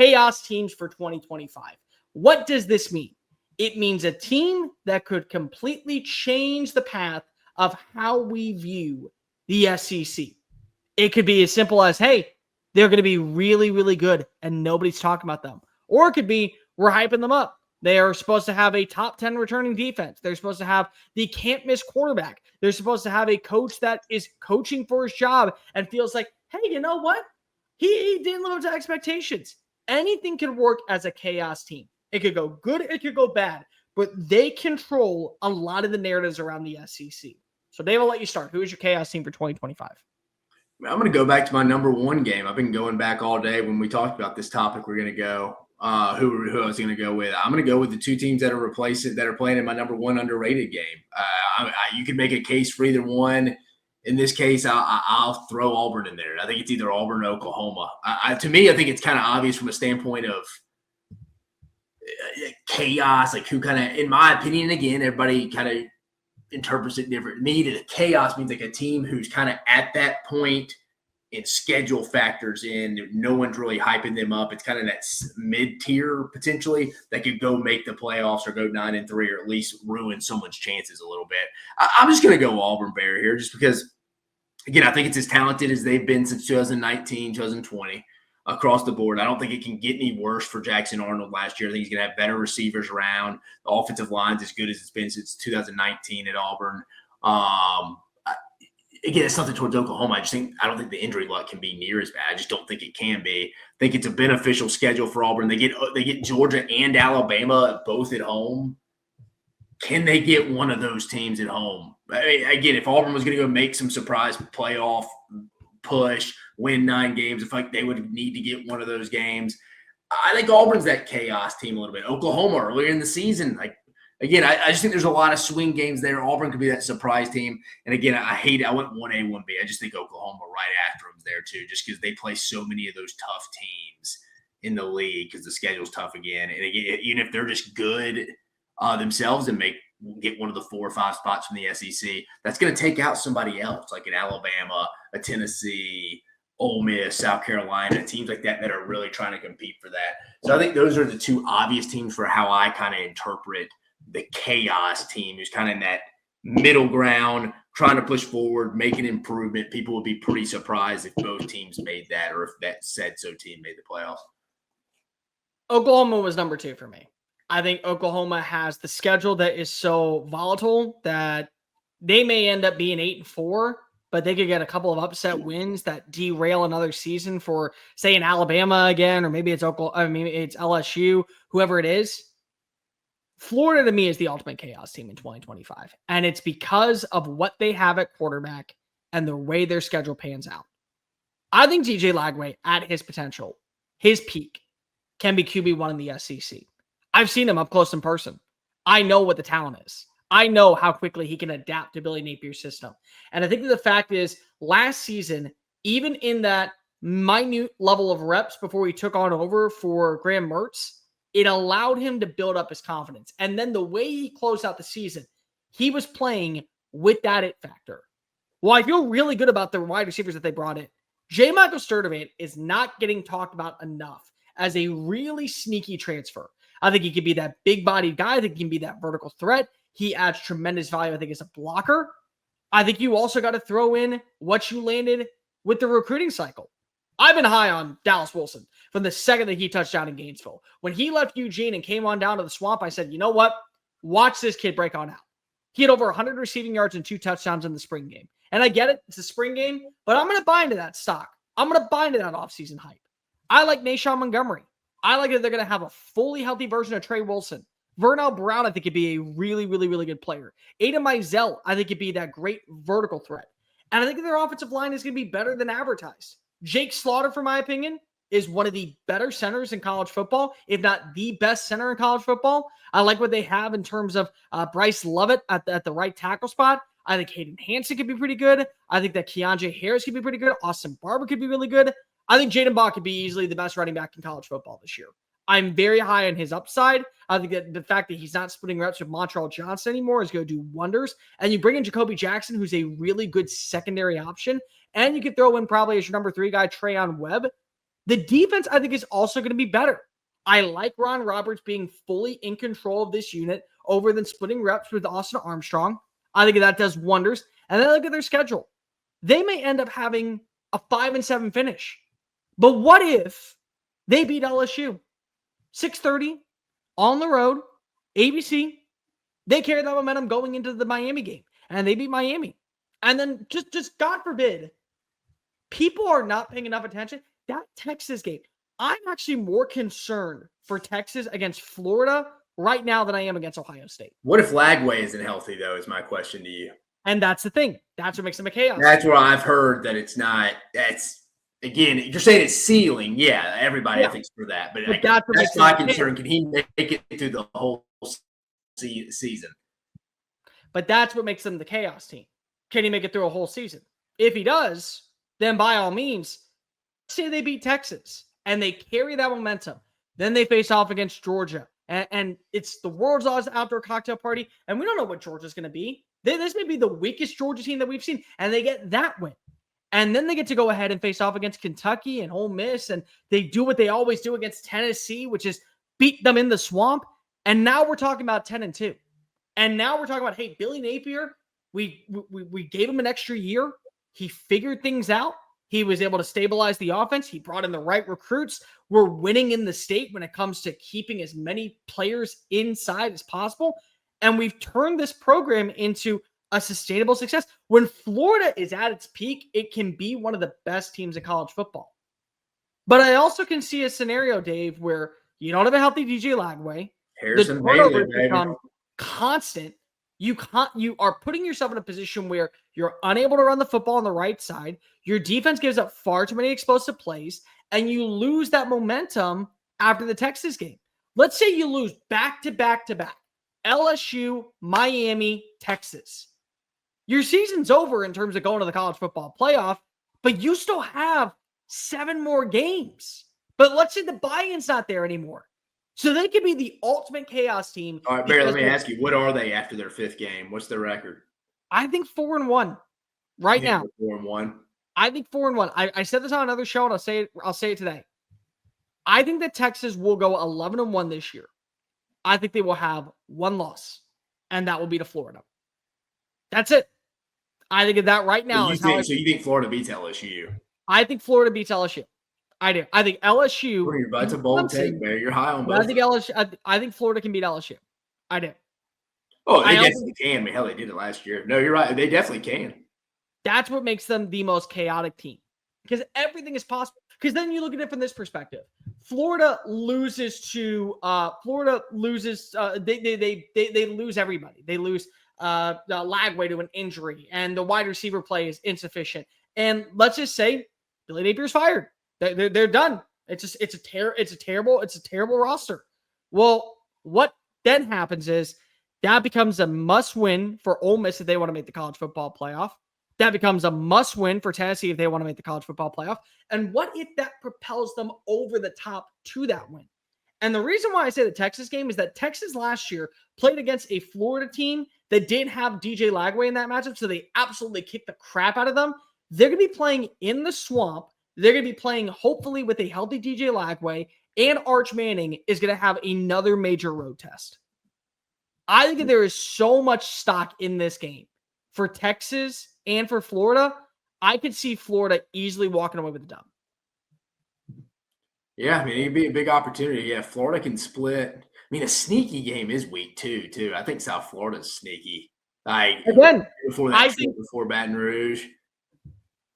chaos teams for 2025. What does this mean? It means a team that could completely change the path of how we view the SEC. It could be as simple as, hey, they're going to be really, really good and nobody's talking about them. Or it could be, we're hyping them up. They are supposed to have a top 10 returning defense. They're supposed to have the can't miss quarterback. They're supposed to have a coach that is coaching for his job and feels like, hey, you know what? He didn't live up to expectations. Anything can work as a chaos team. It could go good, it could go bad, but they control a lot of the narratives around the SEC. So Dave, I'll let you start. Who is your chaos team for 2025? I'm going to go back to my number one game. I've been going back all day. When we talked about this topic, we're going to go who I was going to go with. I'm going to go with the two teams that are playing in my number one underrated game. You can make a case for either one. In this case, I'll throw Auburn in there. I think it's either Auburn or Oklahoma. To me, I think it's kind of obvious from a standpoint of chaos, like who kind of, in my opinion, again, everybody kind of interprets it different. To me, the chaos means like a team who's kind of at that point in schedule factors in. No one's really hyping them up. It's kind of that mid-tier potentially that could go make the playoffs or go 9-3 or at least ruin someone's chances a little bit. I'm just going to go Auburn Bear here just because, again, I think it's as talented as they've been since 2019, 2020 across the board. I don't think it can get any worse for Jackson Arnold last year. I think he's going to have better receivers around. The offensive line's as good as it's been since 2019 at Auburn. Again, it's nothing towards Oklahoma. I don't think the injury luck can be near as bad. I just don't think it can be. I think it's a beneficial schedule for Auburn. They get Georgia and Alabama both at home. Can they get one of those teams at home? Again, if Auburn was going to go make some surprise playoff push, win 9 games, I feel like they would need to get one of those games. I think Auburn's that chaos team a little bit. Oklahoma earlier in the season, again, I just think there's a lot of swing games there. Auburn could be that surprise team. And again, I went 1A, 1B. I just think Oklahoma right after them there too, just because they play so many of those tough teams in the league because the schedule's tough again. And again, even if they're just good themselves and get one of the 4 or 5 spots from the SEC, that's going to take out somebody else, like an Alabama, a Tennessee, Ole Miss, South Carolina, teams like that are really trying to compete for that. So I think those are the two obvious teams for how I kind of interpret the chaos team, who's kind of in that middle ground, trying to push forward, make an improvement. People would be pretty surprised if both teams made that or if that said-so team made the playoffs. Oklahoma was number 2 for me. I think Oklahoma has the schedule that is so volatile that they may end up being 8-4, but they could get a couple of upset wins that derail another season for, say, an Alabama again, or maybe it's it's LSU, whoever it is. Florida, to me, is the ultimate chaos team in 2025, and it's because of what they have at quarterback and the way their schedule pans out. I think DJ Lagway, at his potential, his peak, can be QB1 in the SEC. I've seen him up close in person. I know what the talent is. I know how quickly he can adapt to Billy Napier's system. And I think that the fact is, last season, even in that minute level of reps before he took on over for Graham Mertz, it allowed him to build up his confidence. And then the way he closed out the season, he was playing with that it factor. Well, I feel really good about the wide receivers that they brought in. J. Michael Sturdivant is not getting talked about enough as a really sneaky transfer. I think he could be that big-bodied guy. I think he can be that vertical threat. He adds tremendous value, I think, as a blocker. I think you also got to throw in what you landed with the recruiting cycle. I've been high on Dallas Wilson from the second that he touched down in Gainesville. When he left Eugene and came on down to the Swamp, I said, you know what? Watch this kid break on out. He had over 100 receiving yards and 2 touchdowns in the spring game. And I get it. It's a spring game, but I'm going to buy into that stock. I'm going to buy into that offseason hype. I like Nashawn Montgomery. I like that they're going to have a fully healthy version of Trey Wilson. Vernell Brown, I think, could be a really, really, really good player. Aiden Mizell, I think, could be that great vertical threat. And I think their offensive line is going to be better than advertised. Jake Slaughter, for my opinion, is one of the better centers in college football, if not the best center in college football. I like what they have in terms of Bryce Lovett at the right tackle spot. I think Hayden Hansen could be pretty good. I think that Keandre Harris could be pretty good. Austin Barber could be really good. I think Jaden Bach could be easily the best running back in college football this year. I'm very high on his upside. I think that the fact that he's not splitting reps with Montreal Johnson anymore is going to do wonders. And you bring in Jacoby Jackson, who's a really good secondary option. And you could throw in probably as your number 3 guy, Trayon Webb. The defense, I think, is also going to be better. I like Ron Roberts being fully in control of this unit over than splitting reps with Austin Armstrong. I think that does wonders. And then look at their schedule. They may end up having a 5-7 finish. But what if they beat LSU? 6:30 on the road, ABC. They carry that momentum going into the Miami game, and they beat Miami. And then just God forbid, people are not paying enough attention. That Texas game, I'm actually more concerned for Texas against Florida right now than I am against Ohio State. What if Lagway isn't healthy, though, is my question to you. And that's the thing. That's what makes them a chaos. That's where I've heard that it's not. That's, again, you're saying it's ceiling. Yeah, everybody, I think, for that. But that's my concern. Can he make it through the whole season? But that's what makes them the chaos team. Can he make it through a whole season? If he does, then by all means, say they beat Texas and they carry that momentum. Then they face off against Georgia. And it's the world's largest outdoor cocktail party. And we don't know what Georgia's going to be. This may be the weakest Georgia team that we've seen. And they get that win. And then they get to go ahead and face off against Kentucky and Ole Miss. And they do what they always do against Tennessee, which is beat them in the swamp. And now we're talking about 10-2. And now we're talking about, hey, Billy Napier, we gave him an extra year. He figured things out. He was able to stabilize the offense. He brought in the right recruits. We're winning in the state when it comes to keeping as many players inside as possible. And we've turned this program into a sustainable success. When Florida is at its peak, it can be one of the best teams in college football. But I also can see a scenario, Dave, where you don't have a healthy DJ Lagway. Harrison the turnovers Bailey, become constant. You are putting yourself in a position where you're unable to run the football on the right side. Your defense gives up far too many explosive plays, and you lose that momentum after the Texas game. Let's say you lose back to back to back. LSU, Miami, Texas. Your season's over in terms of going to the college football playoff, but you still have 7 more games. But let's say the buy-in's not there anymore. So they could be the ultimate chaos team. All right, Barry, let me ask you, what are they after their 5th game? What's their record? I think 4-1 right now. 4-1. I think 4-1. I said this on another show, and I'll say it today. I think that Texas will go 11-1 this year. I think they will have 1 loss, and that will be to Florida. That's it. I think of that right now. So you think Florida beats LSU? I think Florida beats LSU. I do. I think LSU. That's a bold take, man. You're high on both. I think LSU. I think Florida can beat LSU. I do. Oh, they definitely can. I mean, hell, they did it last year. No, you're right. They definitely can. That's what makes them the most chaotic team, because everything is possible. Because then you look at it from this perspective. Florida loses. They lose everybody. They lose Lagway to an injury, and the wide receiver play is insufficient. And let's just say Billy Napier's fired. They're done. It's a terrible roster. Well, what then happens is that becomes a must win for Ole Miss if they want to make the college football playoff. That becomes a must win for Tennessee if they want to make the college football playoff. And what if that propels them over the top to that win? And the reason why I say the Texas game is that Texas last year played against a Florida team that didn't have DJ Lagway in that matchup, so they absolutely kicked the crap out of them. They're going to be playing in the swamp. They're going to be playing, hopefully, with a healthy DJ Lagway, and Arch Manning is going to have another major road test. I think that there is so much stock in this game for Texas and for Florida. I could see Florida easily walking away with the dub. Yeah, I mean, it'd be a big opportunity. Yeah, Florida can split. I mean, a sneaky game is week 2, too. I think South Florida's sneaky. Again, before Baton Rouge.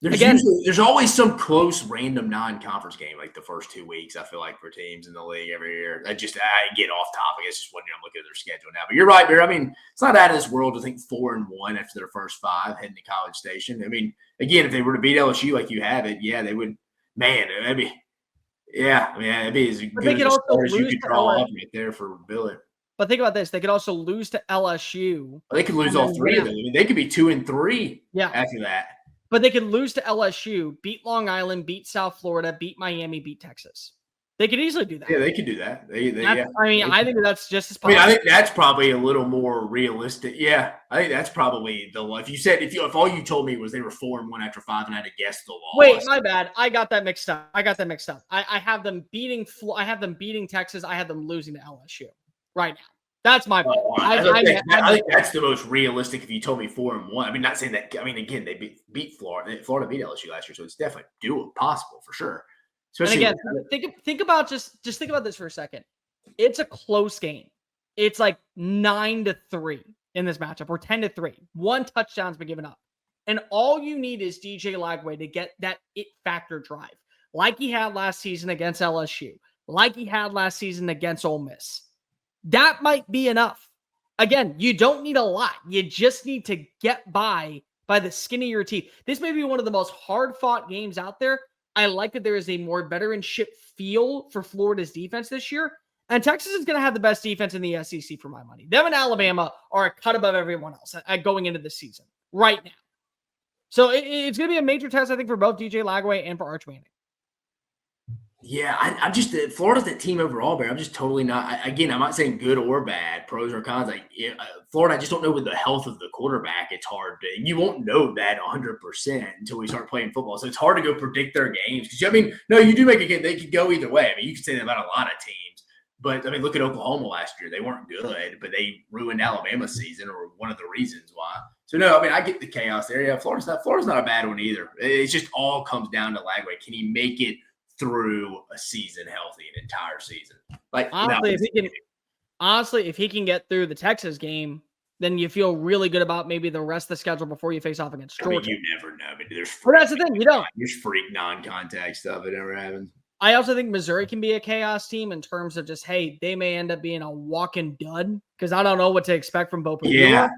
There's always some close random non-conference game like the first 2 weeks, I feel like, for teams in the league every year. I get off topic. It's just when I'm looking at their schedule now. But you're right, Bear. I mean, it's not out of this world to think 4-1 after their first 5 heading to College Station. I mean, again, if they were to beat LSU like you have it, yeah, they would. Man, it'd be as good as you could draw up right there for Billy. But think about this. They could also lose to LSU. Well, they could lose all 3 of them. I mean, they could be 2-3 after that. But they could lose to LSU, beat Long Island, beat South Florida, beat Miami, beat Texas. They could easily do that. Yeah, they could do that. I think that's just as possible. possible. I think that's probably a little more realistic. Yeah, I think that's probably if all you told me was they were 4-1 after 5 and I had to guess the loss. Wait, my bad. I got that mixed up. I have them beating Texas. I had them losing to LSU right now. That's my bad. I think that's the most realistic if you told me 4-1. I mean, not saying that. I mean, again, they beat Florida. Florida beat LSU last year, so it's definitely possible for sure. Especially and again, think about just think about this for a second. It's a close game. It's like 9-3 in this matchup, or 10-3. 1 touchdown's been given up, and all you need is DJ Lagway to get that it factor drive, like he had last season against LSU, like he had last season against Ole Miss. That might be enough. Again, you don't need a lot. You just need to get by the skin of your teeth. This may be one of the most hard-fought games out there. I like that there is a more veteranship feel for Florida's defense this year. And Texas is going to have the best defense in the SEC for my money. Them and Alabama are a cut above everyone else going into this season right now. So it's going to be a major test, I think, for both DJ Lagway and for Arch Manning. Yeah, I'm just Florida's that team overall, Bear. I'm just totally not. I'm not saying good or bad, pros or cons. Florida, I just don't know with the health of the quarterback. It's hard to. You won't know that 100% until we start playing football. So it's hard to go predict their games. Because no, you do make a game. They could go either way. I mean, you could say that about a lot of teams. But I mean, look at Oklahoma last year. They weren't good, but they ruined Alabama's season, or one of the reasons why. So no, I mean, I get the chaos there. Yeah, Florida's not a bad one either. It just all comes down to Lagway. Can he make it through a season healthy, an entire season? Like honestly, if he can get through the Texas game, then you feel really good about maybe the rest of the schedule before you face off against Georgia. I mean, you never know. But that's the thing. You don't. There's freak non-contact stuff. It never happens. I also think Missouri can be a chaos team in terms of just, hey, they may end up being a walking dud because I don't know what to expect from Bo Pelini. Yeah.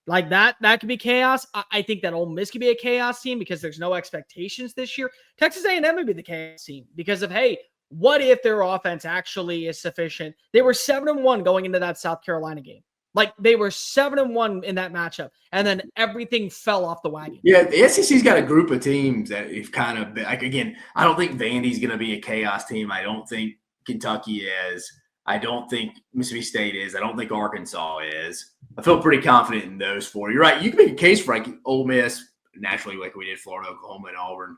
Like that could be chaos. I think that Ole Miss could be a chaos team because there's no expectations this year. Texas A&M would be the chaos team because of, hey, what if their offense actually is sufficient? They were 7-1 going into that South Carolina game. Like they were 7-1 in that matchup, and then everything fell off the wagon. Yeah, the SEC's got a group of teams that have kind of been, like, again, I don't think Vandy's going to be a chaos team. I don't think Kentucky is. I don't think Mississippi State is. I don't think Arkansas is. I feel pretty confident in those 4. You're right. You can make a case for like Ole Miss, naturally, like we did Florida, Oklahoma, and Auburn.